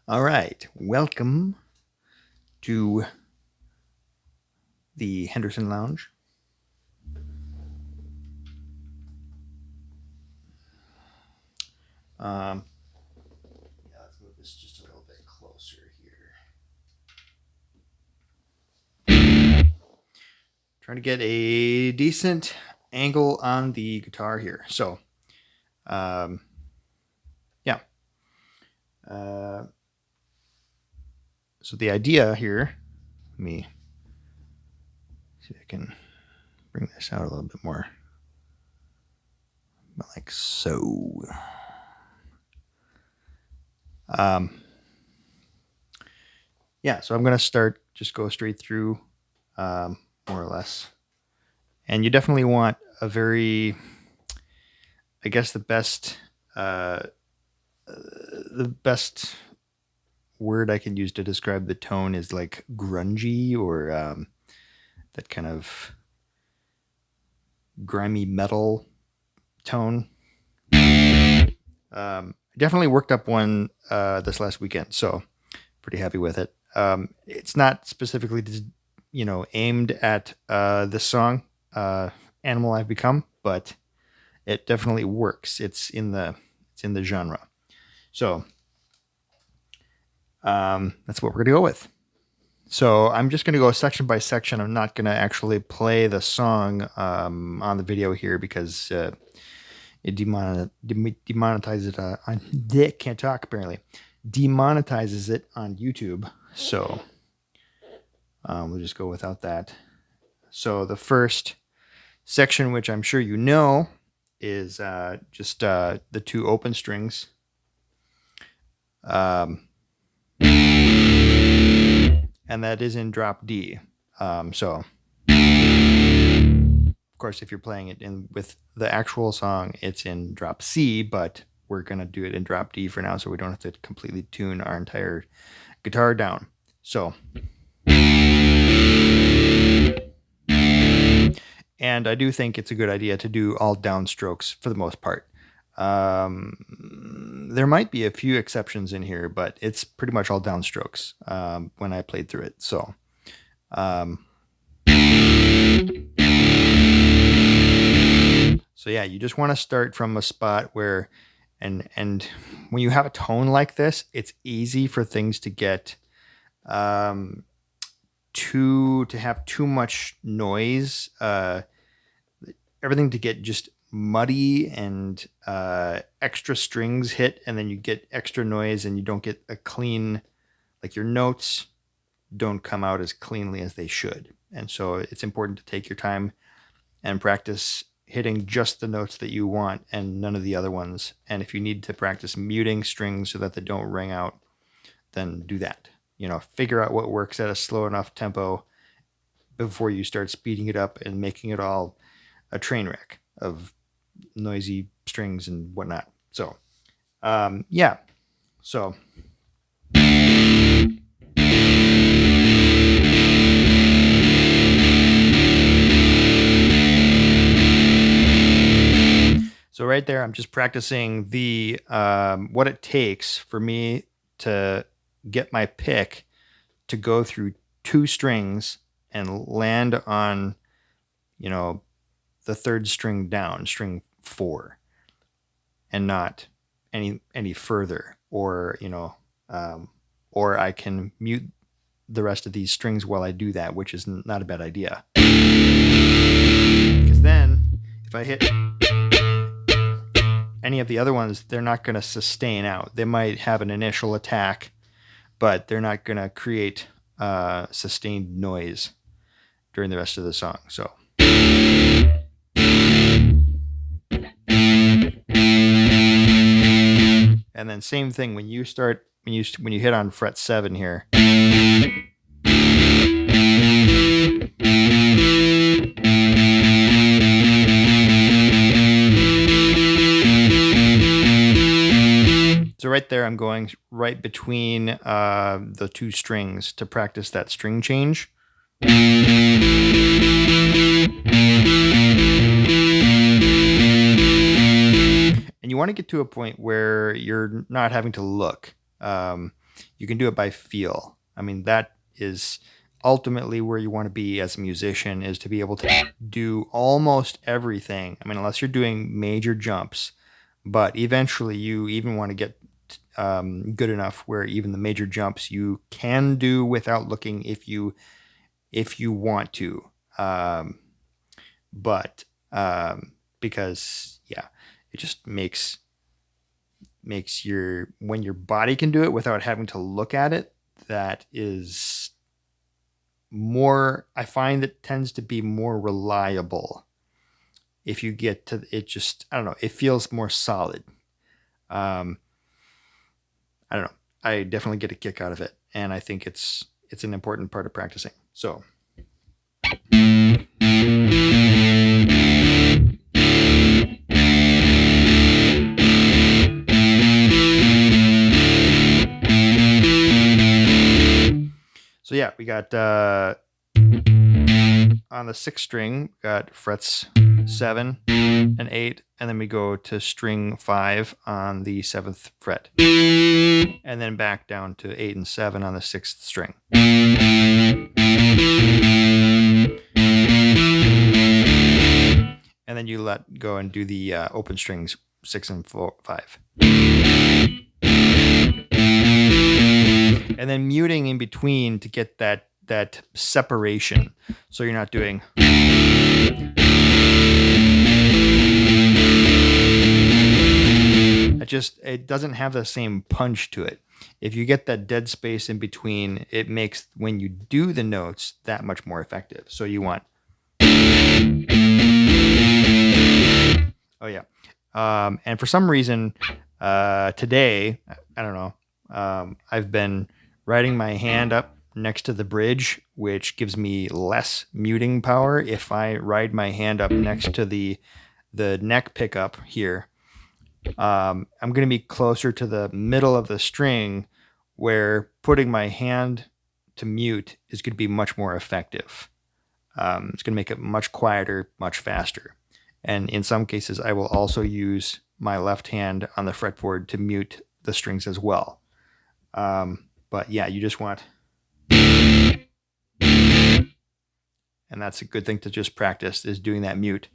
All right, welcome to the Henderson Lounge. Um, yeah, let's move this just a little bit closer here. Trying to get a decent angle on the guitar here. So, um, yeah. Uh, so the idea here, let me see if I can bring this out a little bit more. Like so. Yeah, so I'm going to go straight through, more or less. And you definitely want a very, I guess the best word I can use to describe the tone is like grungy or that kind of grimy metal tone. Definitely worked up one this last weekend, so pretty happy with it. It's not specifically, aimed at this song, "Animal I've Become," but it definitely works. It's in the genre. So that's what we're gonna go with. So I'm just gonna go section by section. I'm not gonna actually play the song on the video here because it demonetizes it. Can't talk apparently. Demonetizes it on YouTube. So we'll just go without that. So the first section, which I'm sure you know, is just the two open strings. And that is in drop D. So, of course, if you're playing it in with the actual song, it's in drop C, but we're going to do it in drop D for now so we don't have to completely tune our entire guitar down. So, and I do think it's a good idea to do all downstrokes for the most part. There might be a few exceptions in here, but it's pretty much all downstrokes when I played through it. So, yeah, you just want to start from a spot where, and when you have a tone like this, it's easy for things to get to have too much noise. Everything to get just muddy and extra strings hit, and then you get extra noise and you don't get a clean, like your notes don't come out as cleanly as they should. And so it's important to take your time and practice hitting just the notes that you want and none of the other ones. And if you need to practice muting strings so that they don't ring out, then do that. Figure out what works at a slow enough tempo before you start speeding it up and making it all a train wreck of noisy strings and whatnot. So, yeah. So, right there, I'm just practicing the what it takes for me to get my pick to go through two strings and land on, the third string down, string 4, and not any further, or or I can mute the rest of these strings while I do that, which is not a bad idea. Because then, if I hit any of the other ones, they're not going to sustain out. They might have an initial attack, but they're not going to create sustained noise during the rest of the song. So, and then same thing when you hit on fret 7 here. So right there, I'm going right between the two strings to practice that string change. And you want to get to a point where you're not having to look. You can do it by feel. I mean, that is ultimately where you want to be as a musician, is to be able to do almost everything. I mean, unless you're doing major jumps, but eventually you even want to get good enough where even the major jumps you can do without looking if you want to. But because yeah, it just makes when your body can do it without having to look at it, that is more, I find that tends to be more reliable. If you get to it, just, I don't know, it feels more solid. I don't know. I definitely get a kick out of it, and I think it's an important part of practicing. So yeah, we got on the 6th string, we got frets 7 and 8, and then we go to string 5 on the 7th fret, and then back down to 8 and 7 on the 6th string. And then you let go and do the open strings 6 and 5. And then muting in between to get that separation, so you're not doing it doesn't have the same punch to it. If you get that dead space in between, it makes when you do the notes that much more effective. So you want and for some reason today, I don't know, I've been riding my hand up next to the bridge, which gives me less muting power. If I ride my hand up next to the neck pickup here, I'm going to be closer to the middle of the string, where putting my hand to mute is going to be much more effective. It's going to make it much quieter, much faster. And in some cases, I will also use my left hand on the fretboard to mute the strings as well. But yeah, you just want, and that's a good thing to just practice, is doing that mute.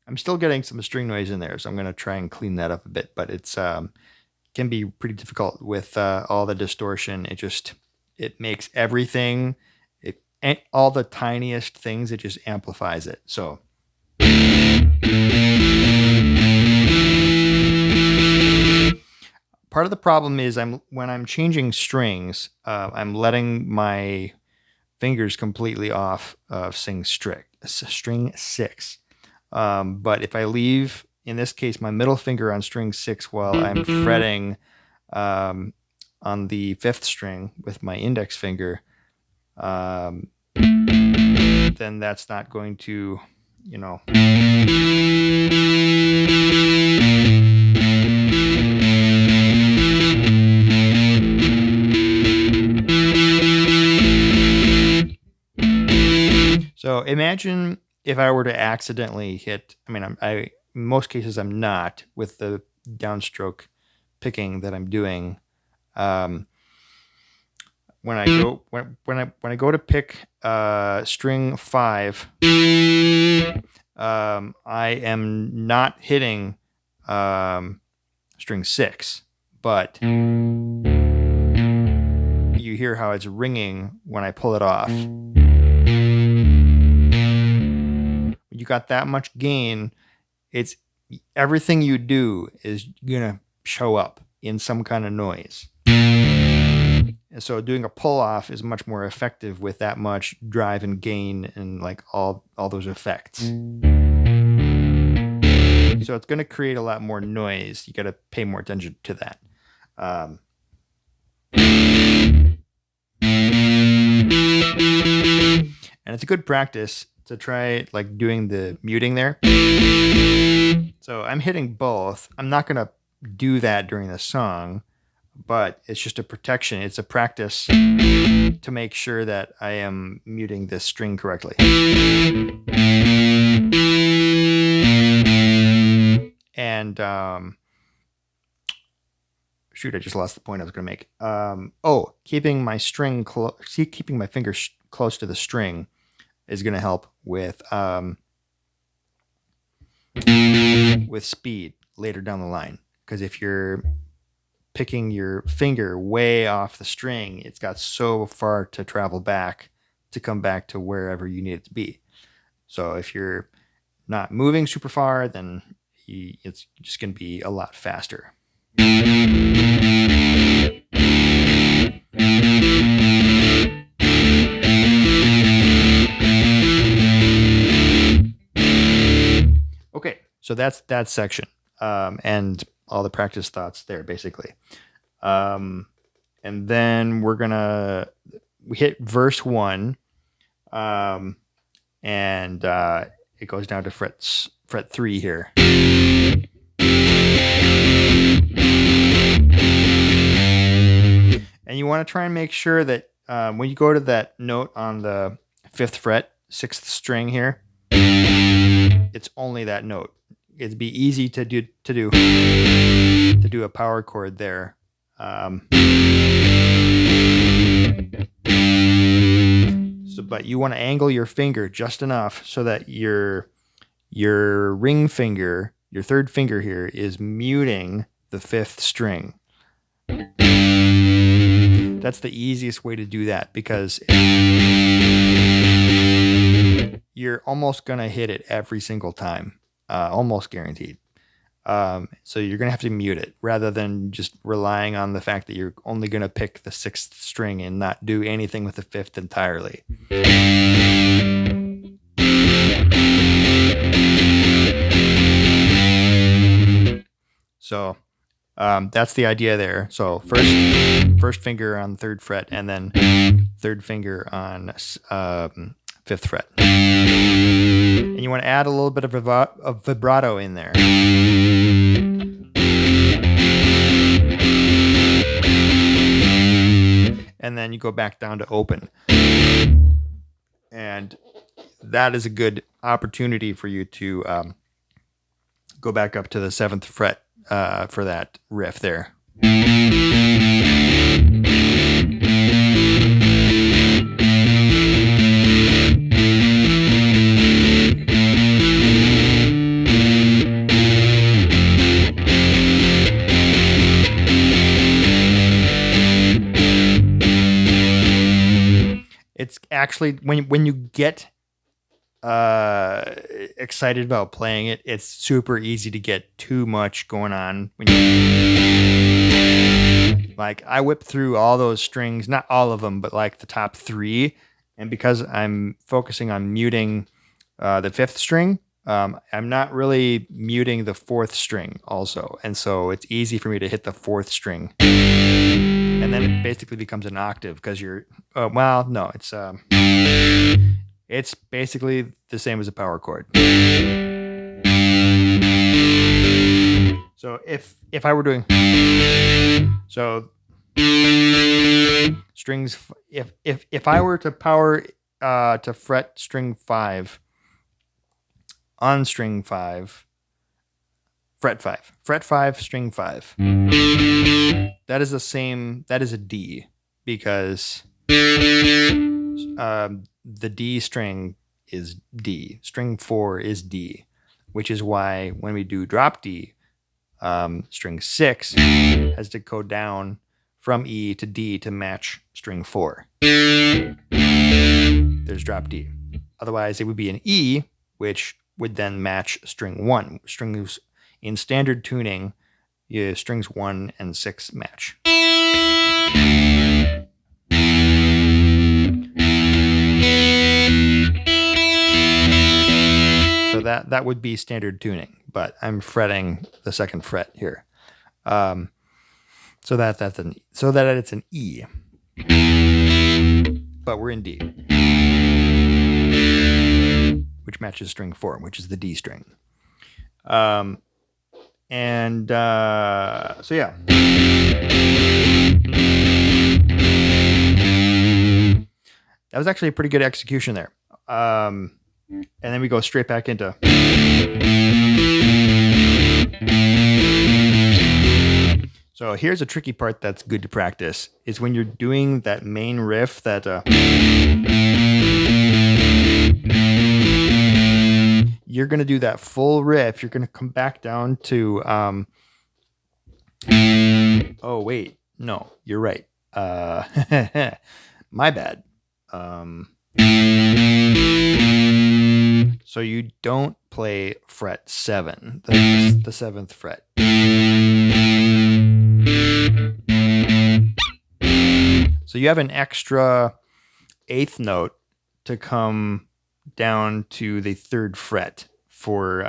I'm still getting some string noise in there, so I'm going to try and clean that up a bit, but it's can be pretty difficult with all the distortion. It makes everything, all the tiniest things, it just amplifies it. So part of the problem is when I'm changing strings, I'm letting my fingers completely off of string 6. But if I leave, in this case, my middle finger on string 6 while I'm fretting on the 5th string with my index finger, then that's not going to, you know. So imagine if I were to accidentally hit, I mean, in most cases I'm not with the downstroke picking that I'm doing. When I go to pick string 5, I am not hitting string 6, but you hear how it's ringing when I pull it off. You got that much gain, it's everything you do is gonna show up in some kind of noise. And so doing a pull off is much more effective with that much drive and gain and like all those effects. So it's going to create a lot more noise. You got to pay more attention to that. And it's a good practice to try like doing the muting there. So I'm hitting both. I'm not going to do that during the song, but it's just a protection. It's a practice to make sure that I am muting this string correctly. And shoot, I just lost the point I was going to make. Keeping my string keeping my finger close to the string is going to help with speed later down the line. Because if you're picking your finger way off the string, it's got so far to travel back to come back to wherever you need it to be. So if you're not moving super far, then it's just going to be a lot faster. Okay, so that's that section, and all the practice thoughts there, basically. And then we hit verse 1, and it goes down to fret 3 here. And you want to try and make sure that when you go to that note on the 5th fret, 6th string here, it's only that note. It'd be easy to do a power chord there. But you want to angle your finger just enough so that your ring finger, your 3rd finger here, is muting the 5th string. That's the easiest way to do that, because you're almost going to hit it every single time, almost guaranteed. So you're going to have to mute it rather than just relying on the fact that you're only going to pick the 6th string and not do anything with the 5th entirely. So that's the idea there. So first finger on 3rd fret, and then 3rd finger on 5th fret. And you want to add a little bit of vibrato in there. And then you go back down to open. And that is a good opportunity for you to go back up to the 7th fret for that riff there. It's actually when you get excited about playing it, it's super easy to get too much going on. Like I whip through all those strings, not all of them, but like the top 3. And because I'm focusing on muting the 5th string, I'm not really muting the 4th string also. And so it's easy for me to hit the 4th string. And then it basically becomes an octave because it's basically the same as a power chord. So if I were doing strings, if I were to power to fret string 5 on string 5, fret 5, string 5. That is a D, because the D string is D. String 4 is D, which is why when we do drop D, string 6 has to go down from E to D to match string 4. There's drop D. Otherwise, it would be an E, which would then match string 1. Strings in standard tuning, strings 1 and 6 match. So that would be standard tuning. but I'm fretting the second fret here. So that it's an E. But we're in D, which matches string 4, which is the D string. So yeah. That was actually a pretty good execution there. And then we go straight back into. So here's a tricky part that's good to practice, is when you're doing that main riff that you're going to do that full riff. You're going to come back down to oh wait, no, you're right. My bad. So you don't play fret 7, the 7th fret. So you have an extra 8th note to come down to the 3rd fret for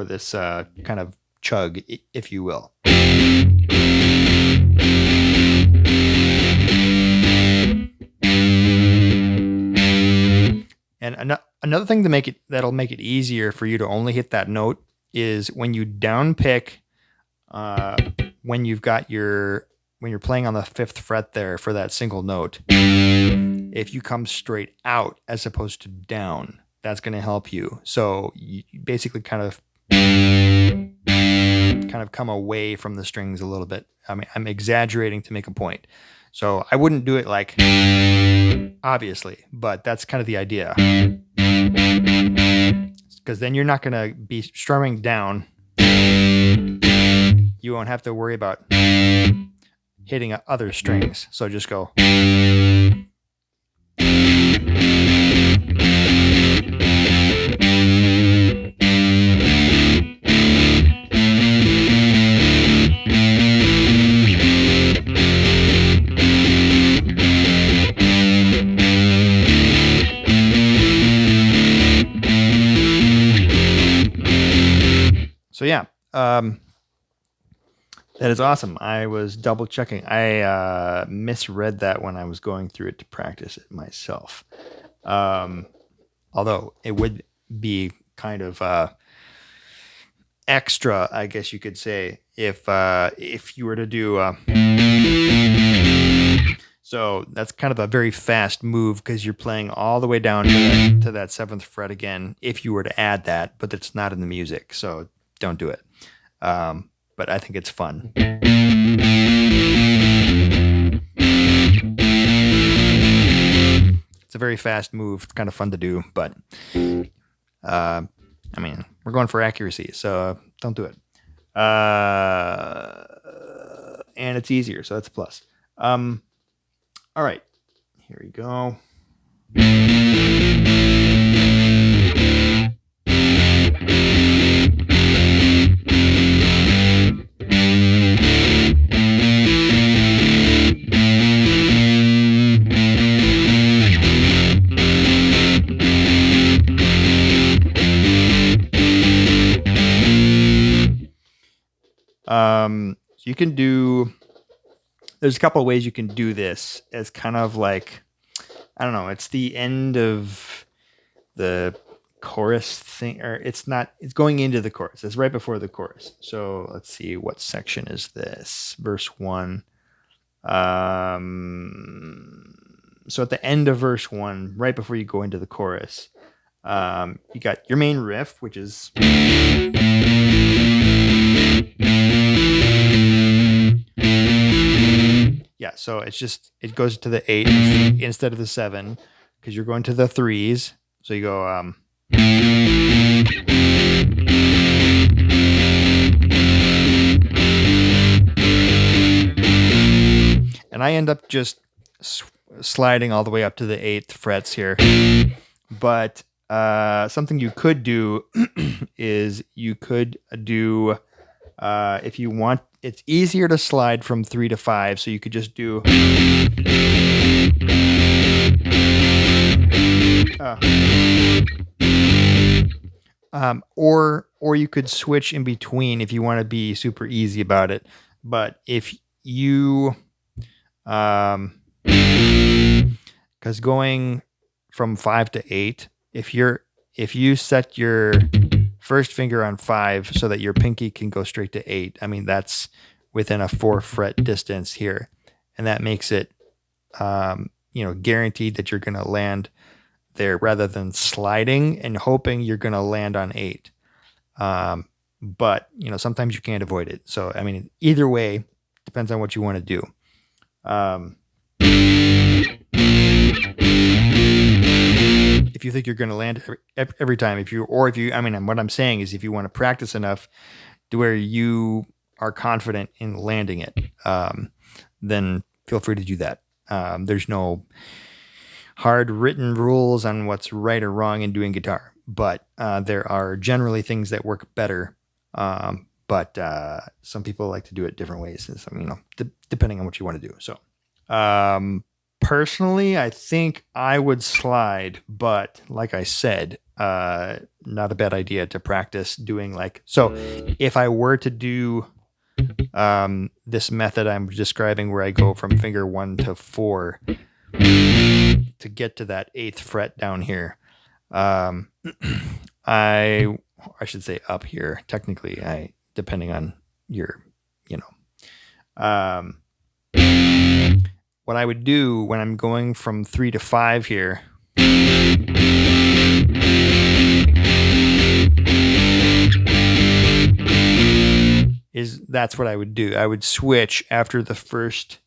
this kind of chug, if you will. And another thing that'll make it easier for you to only hit that note is when you down pick, when you're playing on the 5th fret there for that single note. If you come straight out as opposed to down, that's going to help you. So you basically kind of come away from the strings a little bit. I mean, I'm exaggerating to make a point. So I wouldn't do it like, obviously, but that's kind of the idea. Because then you're not going to be strumming down. You won't have to worry about hitting other strings. So just go. So yeah, that is awesome. I was double checking. I misread that when I was going through it to practice it myself. Although it would be kind of extra, I guess you could say, if you were to do. So that's kind of a very fast move because you're playing all the way down to that 7th fret again. If you were to add that, but it's not in the music, so don't do it. But I think it's fun. It's a very fast move. It's kind of fun to do, but I mean, we're going for accuracy, so don't do it. And it's easier, so that's a plus. All right, here we go. So you can do, there's a couple of ways you can do this as kind of like, I don't know, it's the end of the chorus thing, or it's going into the chorus. It's right before the chorus. So let's see, what section is this? Verse 1. So at the end of verse 1, right before you go into the chorus, you got your main riff, which is yeah, so it goes to the 8 instead of the 7 because you're going to the 3s. So you go and I end up just sliding all the way up to the 8th frets here. But something you could do is you could do if you want, it's easier to slide from 3 to 5, so you could just do Or you could switch in between if you want to be super easy about it. But if you because going from 5 to 8, if you set your first finger on 5 so that your pinky can go straight to 8, I mean that's within a 4 fret distance here, and that makes it guaranteed that you're going to land there rather than sliding and hoping you're going to land on 8. But sometimes you can't avoid it. So I mean, either way, depends on what you want to do. If you think you're going to land every time, what I'm saying is if you want to practice enough to where you are confident in landing it, then feel free to do that. There's no hard written rules on what's right or wrong in doing guitar, but there are generally things that work better. But some people like to do it different ways, depending on what you want to do. So, personally, I think I would slide, but like I said, not a bad idea to practice doing so if I were to do this method I'm describing where I go from finger 1 to 4 to get to that 8th fret down here, I should say up here, technically, depending on your, what I would do when I'm going from 3 to 5 here that's what I would do. I would switch after the first,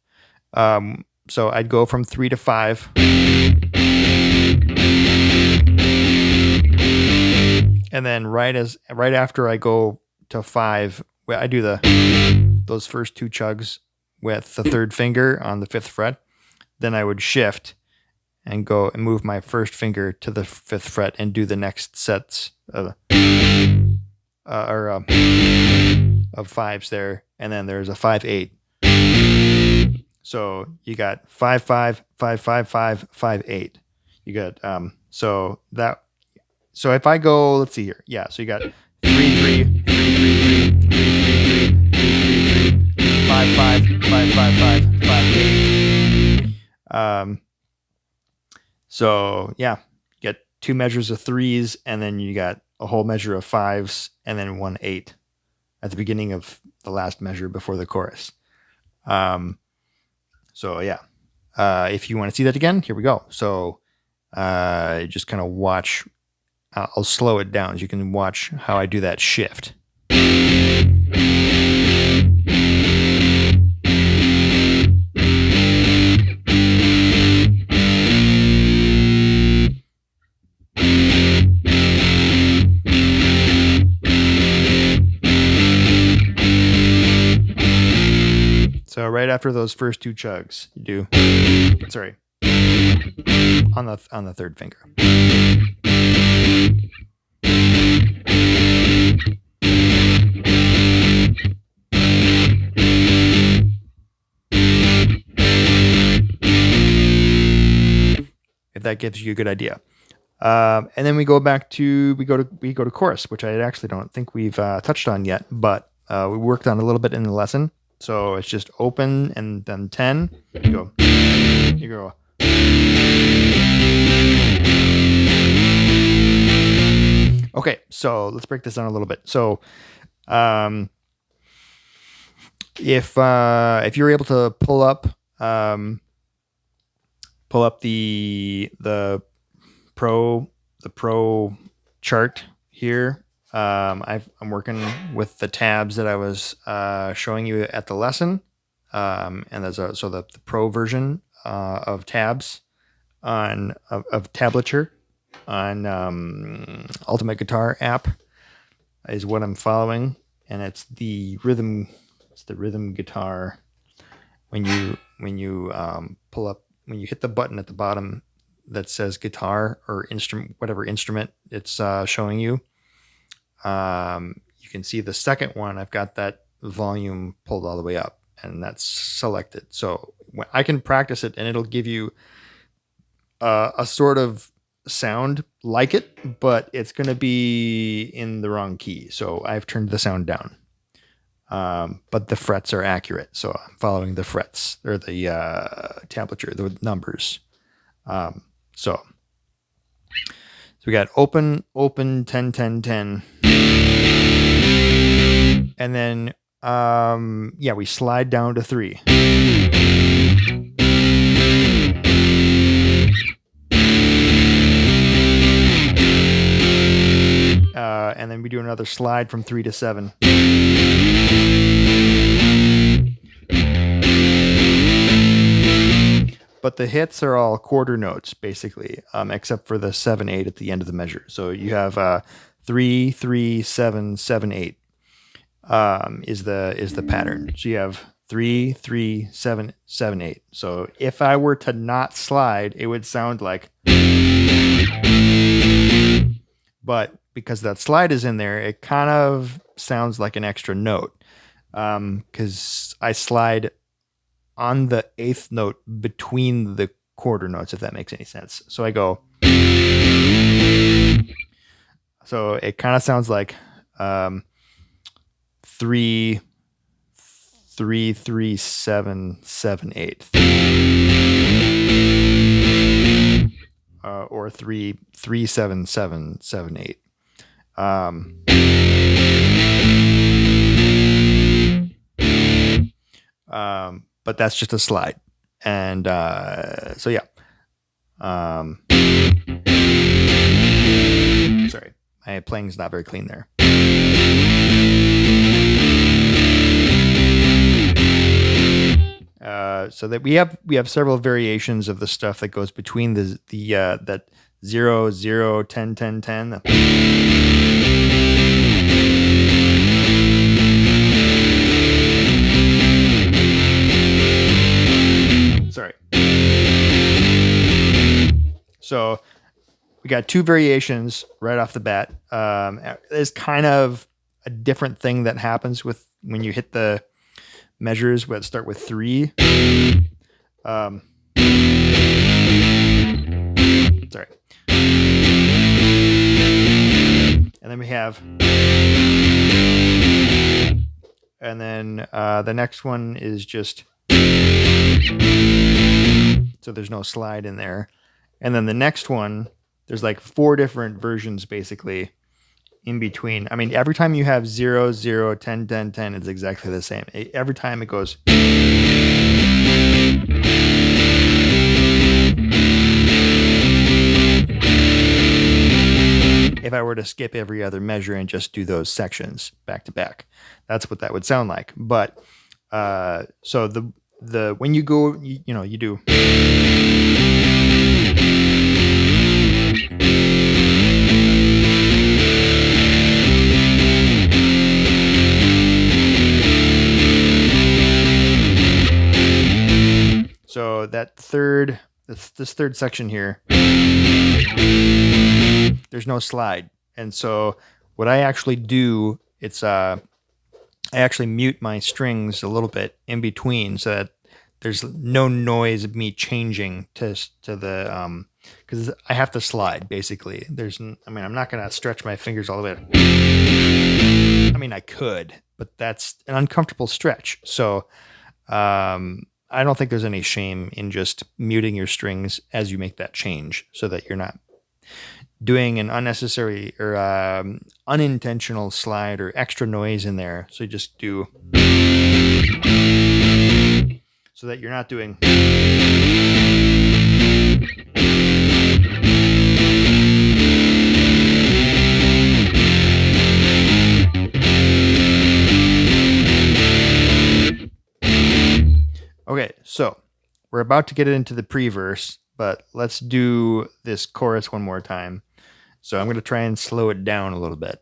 so I'd go from 3 to 5. And then right after I go to 5, I do those first 2 chugs with the 3rd finger on the 5th fret. Then I would shift and go and move my first finger to the 5th fret and do the next sets of 5s there. And then there's a 5-8. So you got 5-5, 5-5-5, 5-8. You got so if I go, let's see here. Yeah, so you got 3-3, 3-3-3, 3-3-3, 5-5, 5-5-5, 5-8. So yeah, you get 2 measures of 3s, and then you got a whole measure of 5s, and then 1-8 at the beginning of the last measure before the chorus. So yeah, if you want to see that again, here we go. So just kind of watch. I'll slow it down so you can watch how I do that shift. So right after those first 2 chugs, you do, on the 3rd finger. If that gives you a good idea. And then we go to chorus, which I actually don't think we've touched on yet, but we worked on a little bit in the lesson. So it's just open and then 10. You go. Okay, so let's break this down a little bit. So, if you're able to pull up the pro chart here, I'm working with the tabs that I was showing you at the lesson, and there's the pro version of tabs of tablature on Ultimate Guitar app is what I'm following, and it's the rhythm guitar. When you pull up, when you hit the button at the bottom that says guitar or instrument, whatever instrument it's showing you, you can see the second one. I've got that volume pulled all the way up, and that's selected. So I can practice it, and it'll give you a sort of sound like it, but it's going to be in the wrong key. So I've turned the sound down. But the frets are accurate. So I'm following the frets or the tablature, the numbers. So we got open, 10, 10, 10. And then, we slide down to 3. And then we do another slide from 3 to 7. But the hits are all quarter notes, basically, except for the 7, 8 at the end of the measure. So you have 3, 3, 7, 7, 8 is the pattern. So you have 3, 3, 7, 7, 8. So if I were to not slide, it would sound like. But because that slide is in there, it kind of sounds like an extra note. Because I slide on the 8th note between the quarter notes, if that makes any sense. So I go. So it kind of sounds like 3, 3, 3, 7, 7, 8. Or 3, 3, 7, 7, 7, 8. But that's just a slide. And so, yeah. Sorry, my playing's not very clean there. So that we have several variations of the stuff that goes between the that 0, 0, 10, 10, 10. Sorry. So we got 2 variations right off the bat. There's kind of a different thing that happens with when you hit the measures. Let's start with 3. Sorry. And then we have. And then the next one is just. So there's no slide in there. And then the next one, there's like 4 different versions basically in between. I mean, every time you have 0, 0, 10, 10, 10, it's exactly the same. Every time it goes. If I were to skip every other measure and just do those sections back to back, that's what that would sound like. But so the when you go, you do. So that this third section here, there's no slide. And so what I actually do, I actually mute my strings a little bit in between so that there's no noise of me changing to the, because I have to slide basically. I'm not going to stretch my fingers all the way. I mean, I could, but that's an uncomfortable stretch. So, I don't think there's any shame in just muting your strings as you make that change so that you're not doing an unnecessary or unintentional slide or extra noise in there. So you just do so that you're not doing. Okay, so we're about to get into the pre-verse, but let's do this chorus one more time. So I'm going to try and slow it down a little bit.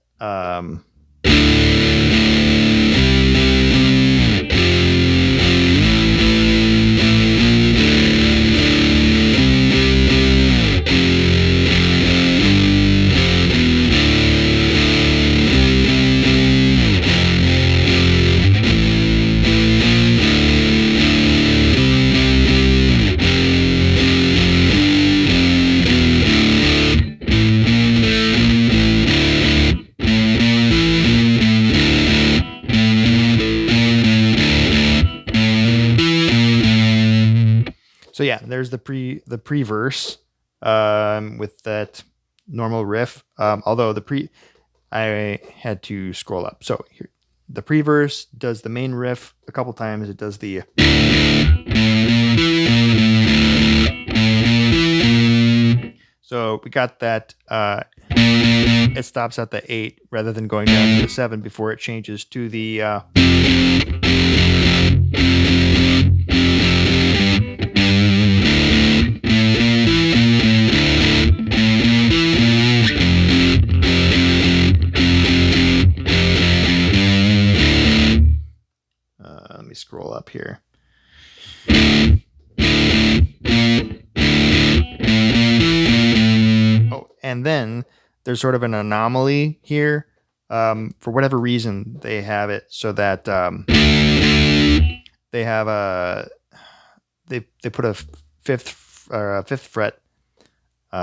So yeah, there's the pre-verse with that normal riff. Although I had to scroll up. So here, the pre-verse does the main riff a couple times. It does the so we got that. It stops at the 8 rather than going down to the 7 before it changes to the. Let me scroll up here. Oh, and then there's sort of an anomaly here. For whatever reason, they have it so that they have they put a fifth fret,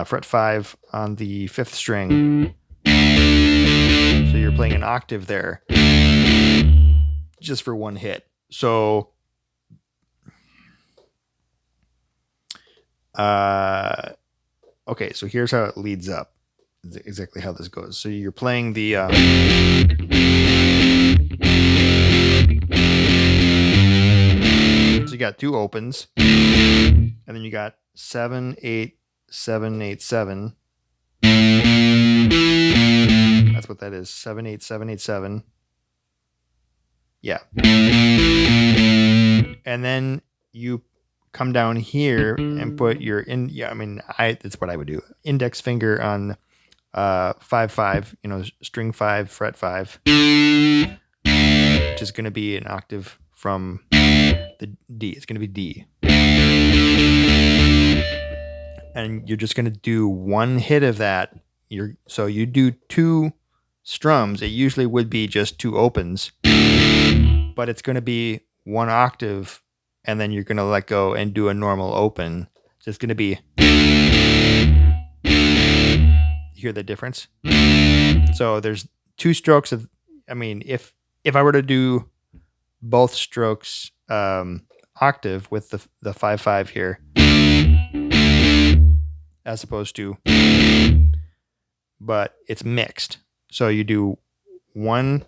fret 5 on the 5th string. So you're playing an octave there, just for one hit. So, okay, so here's how it leads up. Exactly how this goes. So you're playing the so you got 2 opens, and then you got 7, 8, 7, 8, 7. That's what that is. 7, 8, 7, 8, 7. Yeah. And then you come down here and put your that's what I would do. Index finger on 5, 5, string 5, fret 5, which is going to be an octave from the D. It's going to be D. And you're just going to do one hit of that. So you do 2 strums. It usually would be just 2 opens, but it's going to be 1 octave, and then you're going to let go and do a normal open. So it's going to be. Hear the difference? So there's 2 strokes of. If I were to do both strokes octave with the 5, 5 here, as opposed to, but it's mixed. So you do 1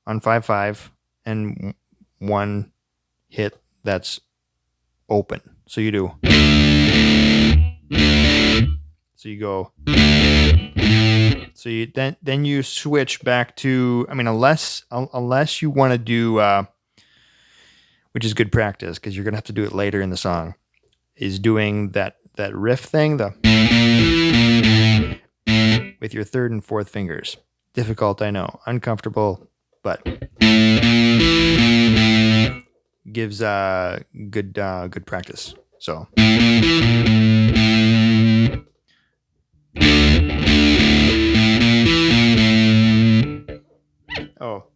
on 5, 5 and 1 hit that's open. So you do. So you go. So you then you switch back to. Unless you want to do, which is good practice because you're gonna have to do it later in the song, is doing that riff thing with your 3rd and 4th fingers. Difficult, I know, uncomfortable, but gives good practice. So.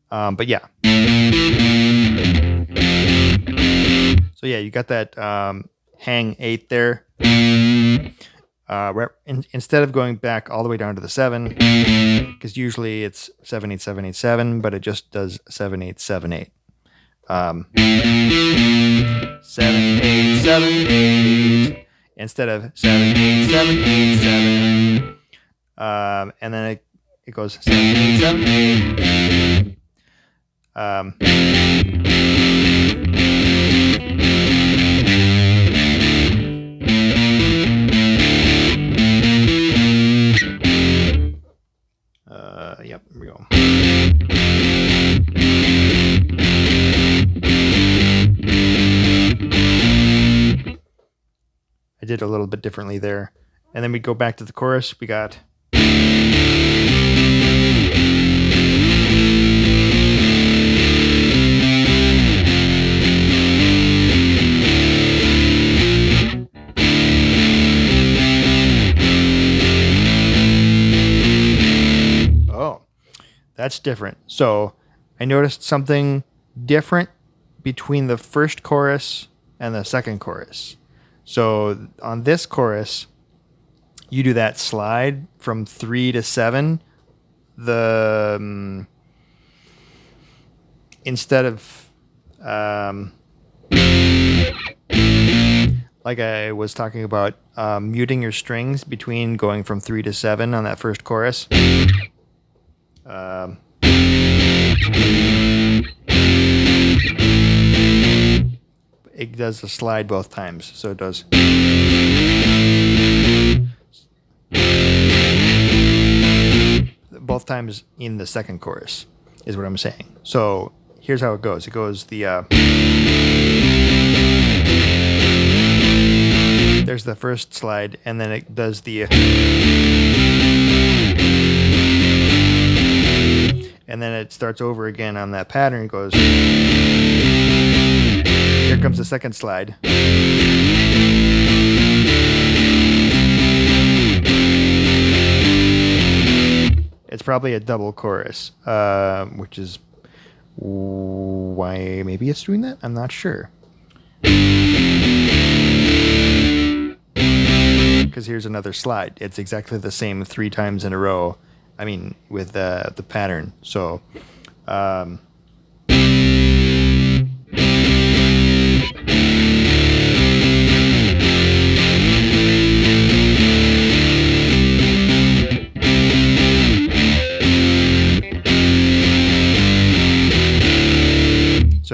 But yeah. So yeah, you got that hang 8 there. Instead of going back all the way down to the 7, because usually it's 7, 8, 7, 8, 7, but it just does 7, 8, 7, 8. 7, 8, 7, 8. Instead of 7, 8, 7, 8, 7. And then it goes 7, 8, 7, 8. Yep, here we go. I did a little bit differently there. And then we go back to the chorus. We got. That's different. So I noticed something different between the first chorus and the second chorus. So on this chorus, you do that slide from 3 to 7. Instead of like I was talking about, muting your strings between going from 3 to 7 on that first chorus. It does the slide both times, so it does. Both times in the second chorus is what I'm saying. So here's how it goes. It goes there's the first slide, and then it does the and then it starts over again on that pattern. It goes, here comes the second slide. It's probably a double chorus, which is why maybe it's doing that. I'm not sure. Because here's another slide. It's exactly the same 3 times in a row. I mean, with the pattern. So, so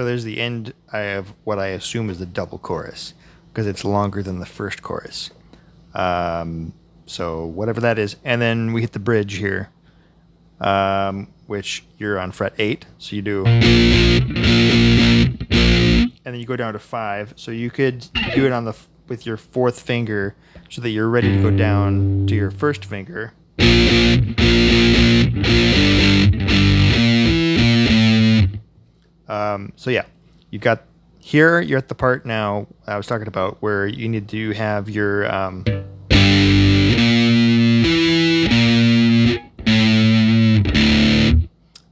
there's the end. I have what I assume is the double chorus because it's longer than the first chorus. So whatever that is, and then we hit the bridge here, which you're on fret 8. So you do, and then you go down to 5. So you could do it on with your 4th finger, so that you're ready to go down to your 1st finger. So yeah, you've got here. You're at the part now I was talking about where you need to have your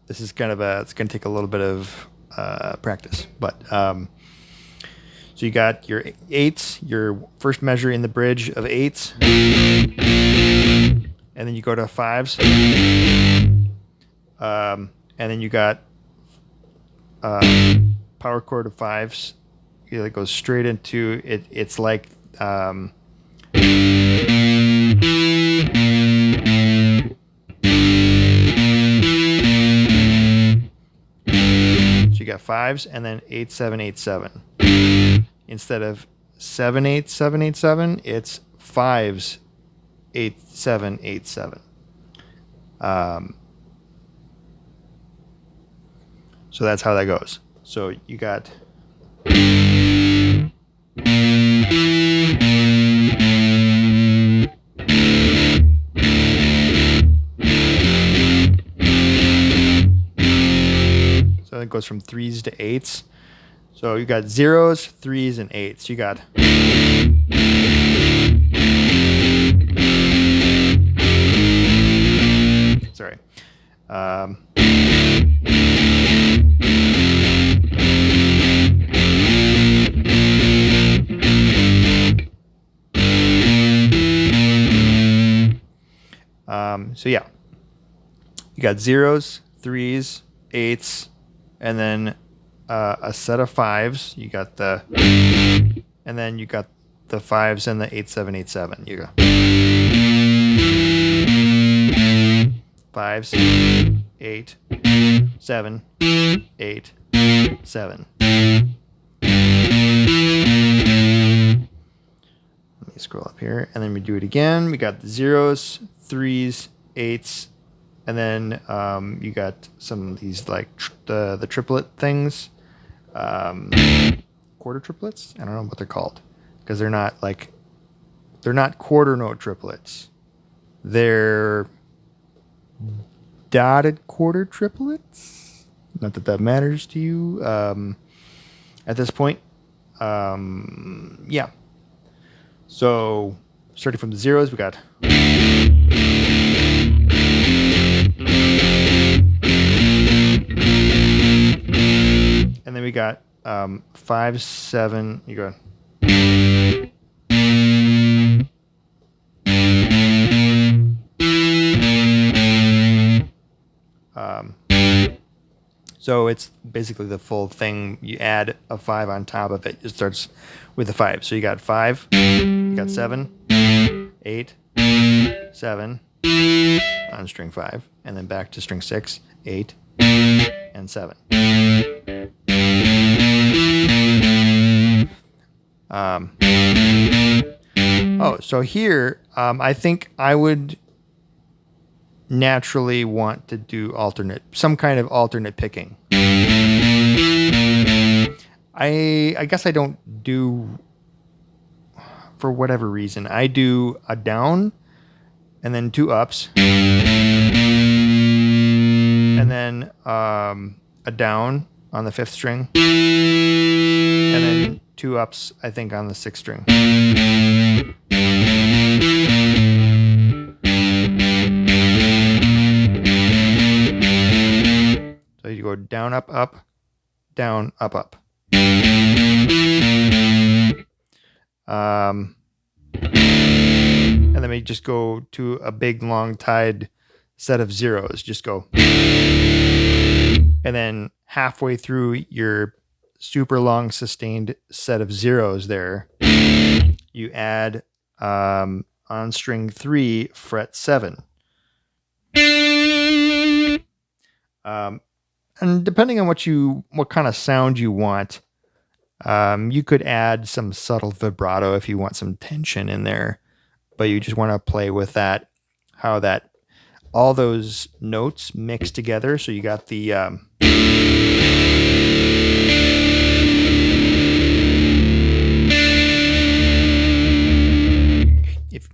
this is kind of it's going to take a little bit of practice, but so you got your 8s, your first measure in the bridge of 8s, and then you go to 5s, and then you got power chord of 5s. It goes straight into it. It's like so you got 5s and then 8 7 8 7. Instead of 7 8 7 8 7, it's 5s 8 7 8 7. So that's how that goes. So you got so it goes from 3s to 8s. So you got 0s, 3s, and 8s. You got sorry. So yeah, you got 0s, 3s, 8s, and then a set of 5s. You got and then you got the 5s and the 8 7 8 7. You go 5s, 8, 7, 8, 7. Let me scroll up here, and then we do it again. We got the 0s, 3s, 8s, and then you got some of these like the triplet things, quarter triplets. I don't know what they're called because they're not quarter note triplets. They're dotted quarter triplets. Not that matters to you at this point. Yeah. So starting from the 0s, we got and then we got 5 7. You go So it's basically the full thing. You add a 5 on top of it. It starts with a 5. So you got 5, you got 7, 8, 7 on string 5, and then back to string 6, 8, and 7. So here, I think I would naturally want to do some kind of alternate picking. I guess I don't do, for whatever reason, I do a down and then 2 ups, and then a down on the 5th string, and then 2 ups, I think, on the 6th string. So you go down, up, up, down, up, up. And then we just go to a big long tied set of zeros. Just go. And then halfway through your super long sustained set of zeros there, you add on string 3, fret 7. And depending on what kind of sound you want, you could add some subtle vibrato if you want some tension in there, but you just want to play with that, how that all those notes mix together. So you got the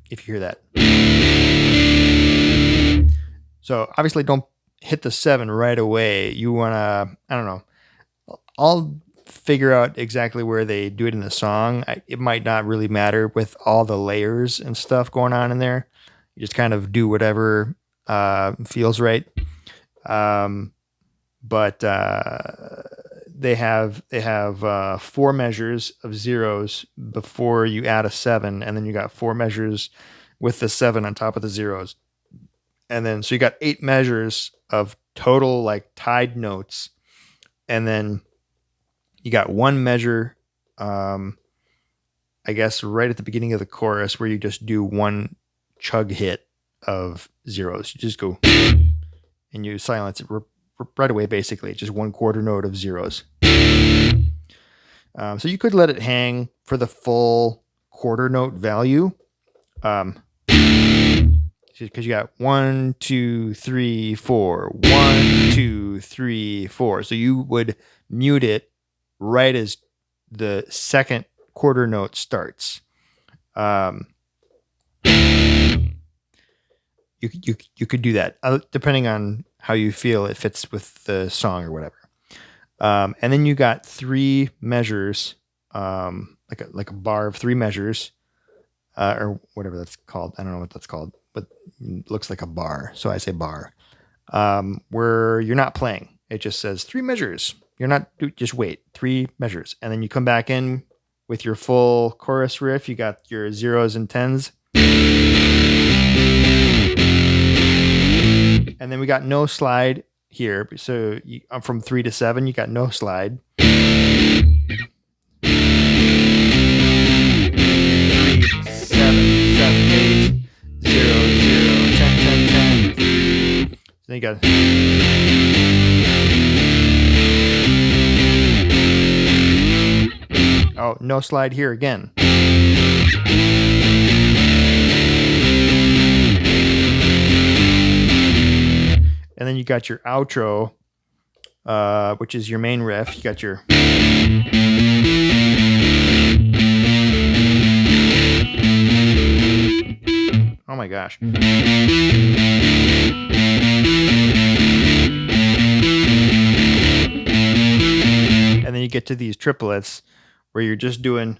if you hear that. So obviously don't hit the 7 right away. You want to, I don't know, I'll figure out exactly where they do it in the song. It might not really matter with all the layers and stuff going on in there. You just kind of do whatever feels right. But they have 4 measures of zeros before you add a 7, and then you got 4 measures with the 7 on top of the zeros. And then, so you got 8 measures of total like tied notes. And then you got 1 measure, I guess, right at the beginning of the chorus where you just do 1 chug hit of zeros. You just go and you silence it right away, basically. Just 1 quarter note of zeros. So you could let it hang for the full quarter note value. Because you got 1, 2, 3, 4, 1, 2, 3, 4. So you would mute it right as the second quarter note starts. You could do that depending on how you feel it fits with the song or whatever. And then you got 3 measures, like a bar of 3 measures, or whatever that's called. I don't know what that's called, but it looks like a bar. So I say bar, where you're not playing. It just says 3 measures. You're not, just wait, 3 measures. And then you come back in with your full chorus riff. You got your zeros and 10s. And then we got no slide here. So from 3 to 7, you got no slide. 10. So then you got. Oh, no slide here again. And then you got your outro, which is your main riff. You got your. Oh my gosh. And then you get to these triplets where you're just doing.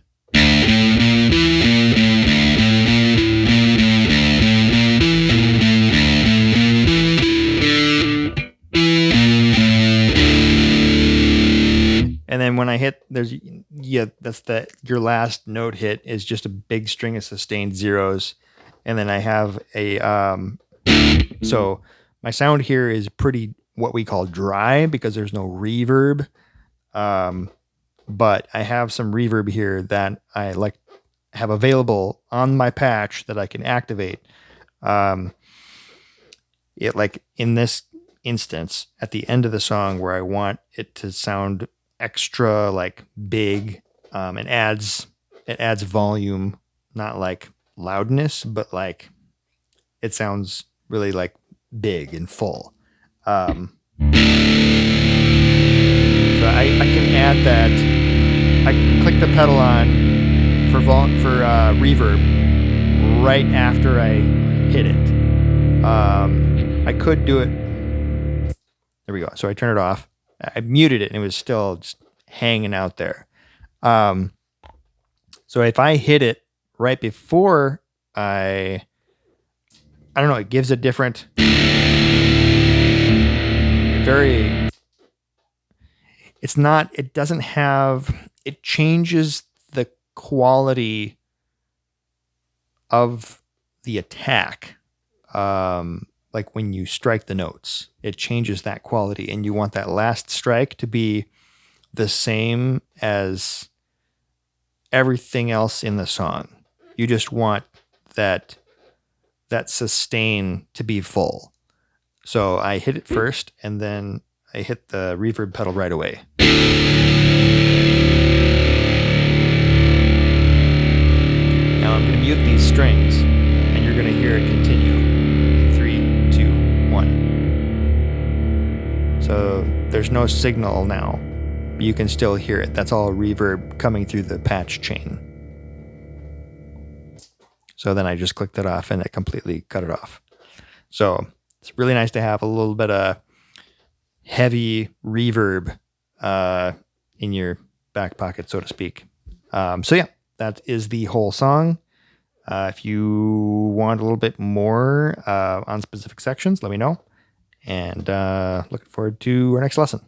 And then when I hit, that's your last note hit is just a big string of sustained zeros. And then I have a, so my sound here is pretty what we call dry because there's no reverb. But I have some reverb here that I like have available on my patch that I can activate. It like in this instance at the end of the song where I want it to sound extra like big, it adds volume, not like loudness, but like it sounds really like big and full. So I can add that. I click the pedal on for reverb right after I hit it. I could do it. There we go. So I turn it off. I muted it and it was still just hanging out there. So if I hit it right before I don't know, it gives a different, it doesn't have, it changes the quality of the attack. Like when you strike the notes, it changes that quality, and you want that last strike to be the same as everything else in the song. You just want that sustain to be full. So I hit it first, and then I hit the reverb pedal right away. Now I'm going to mute these strings, and you're going to hear it continue in 3, 2, 1. So there's no signal now. You can still hear it. That's all reverb coming through the patch chain. So then I just clicked it off and it completely cut it off. So it's really nice to have a little bit of heavy reverb in your back pocket, so to speak. So yeah, that is the whole song. If you want a little bit more on specific sections, let me know. And looking forward to our next lesson.